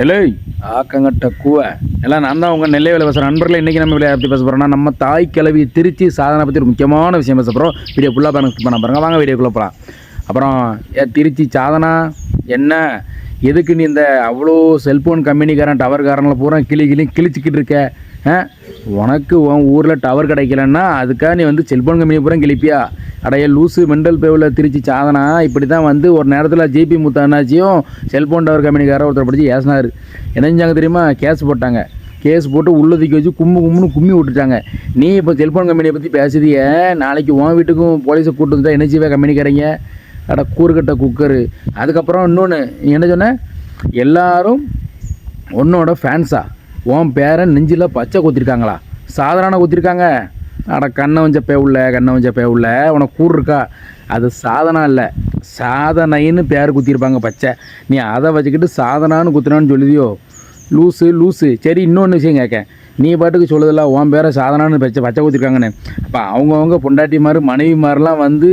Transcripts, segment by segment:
இல்லை ஆக்கங்கட்ட கூவ எல்லாம் நான் தான் உங்கள் நெல்லை வேலை பேசுகிறேன் நண்பர்களே. இன்றைக்கி நம்ம விளையாட எப்படி பேச போகிறோம்னா நம்ம தாய் கிழவி திருச்சி சாதனை பற்றி ஒரு முக்கியமான விஷயம் பேச போகிறோம். வீடியோ ஃபுல்லாக பண்ண பாருங்க. வாங்க வீடியோக்குள்ளே போகலாம். அப்புறம் திருச்சி சாதனா என்ன எதுக்கு நீ இந்த அவ்வளோ செல்ஃபோன் கம்பெனிக்காரன் டவர்காரங்களை பூரா கிழிச்சிக்கிட்டு இருக்க? உனக்கு உன் ஊரில் டவர் கிடைக்கலன்னா அதுக்காக நீ வந்து செல்ஃபோன் கம்பெனி பூரா கிழிப்பியா? அடைய லூஸு மெண்டல் பேவில் திருச்சி சாதனா இப்படி தான் வந்து ஒரு நேரத்தில் ஜிபி முத்தானாச்சியும் செல்ஃபோன் டவர் கம்பெனிக்காரர் ஒருத்தர் படித்து ஏசினார். என்ன செஞ்சாங்க தெரியுமா? கேஸ் போட்டாங்க. கேஸ் போட்டு உள்ளதுக்கு வச்சு கும்முன்னு கும்மி விட்டுட்டாங்க. நீ இப்போ செல்ஃபோன் கம்பெனியை பற்றி பேசுதிய, நாளைக்கு உன் வீட்டுக்கும் போலீஸை கூட்டு வந்துட்டா என்ன செய்வே கம்பெனிக்காரங்க? அட கூறுகட்ட குக்கரு. அதுக்கப்புறம் இன்னொன்று நீ என்ன சொன்ன? எல்லாரும் உன்னோட ஃபேன்ஸா? உன் பேரன் நெஞ்சில் பச்சை குத்திருக்காங்களா? சாதாரண குத்திருக்காங்க. அட கண்ணை வஞ்ச பேவுள்ள உனக்கு கூறு இருக்கா? அது சாதனா இல்லை, சாதனைன்னு பேர் குத்திருப்பாங்க பச்சை. நீ அதை வச்சுக்கிட்டு சாதனான்னு குத்துனான்னு சொல்லுதியோ? லூஸு. சரி, இன்னொன்று விஷயம் கேட்க, நீ பாட்டுக்கு சொல்லுதில்ல உன் பேரை சாதனான்னு பச்சை குத்திருக்காங்கன்னு. அப்போ அவங்கவுங்க பொண்டாட்டி மாதிரி மனைவி மாதிரிலாம் வந்து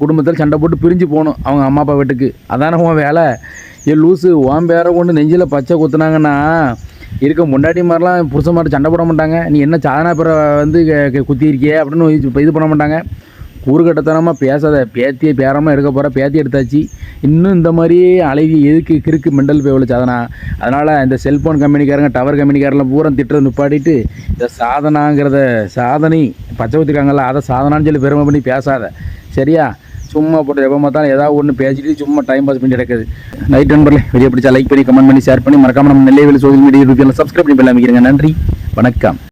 குடும்பத்தில் சண்டை போட்டு பிரிஞ்சு போகணும் அவங்க அம்மா அப்பா வீட்டுக்கு. அதானே உன் வேலை? லூஸு, உன் பேரை கொண்டு நெஞ்சில் பச்சை குத்துனாங்கன்னா இருக்க முண்டாட்டி மாதிரிலாம் புருஷன் மாதிரி சண்டை போட மாட்டாங்க. நீ என்ன சாதனா பேரை வந்து குத்தி இருக்கியே அப்படின்னு இது பண்ண மாட்டாங்க. கூறுகட்டத்தனமாக பேசாத. பேத்தியை பேரமாக இருக்க போகிற பேத்தி எடுத்தாச்சு. இன்னும் இந்த மாதிரியே அழகி எதுக்கு கிறுக்கு மெண்டல் பேவில் சாதனா? அதனால் இந்த செல்ஃபோன் கம்பெனிக்காரங்க டவர் கம்பெனிக்காரெலாம் பூரா திட்டுறது நிப்பாட்டிட்டு இந்த சாதனாங்கிறத சாதனை பச்சை ஊற்றிருக்காங்கல்ல அதை சாதனான்னு சொல்லி பெருமை பண்ணி பேசாத, சரியா? சும்மா போட்டு எப்போ பார்த்தாலும் ஏதாவது ஒன்று பேசிட்டு சும்மா டைம் பாஸ் பண்ணி கிடக்குது. நைட் நண்பர்களே, வீடியோ பிடிச்சா லைக் பண்ணி கமெண்ட் பண்ணி ஷேர் பண்ணி மறக்காம நம்ம நெல்லை வேலை சோஷியல் மீடியா யூடியூப்ல சப்ஸ்கிரைப் பண்ணி அமைக்கிறேங்க. நன்றி, வணக்கம்.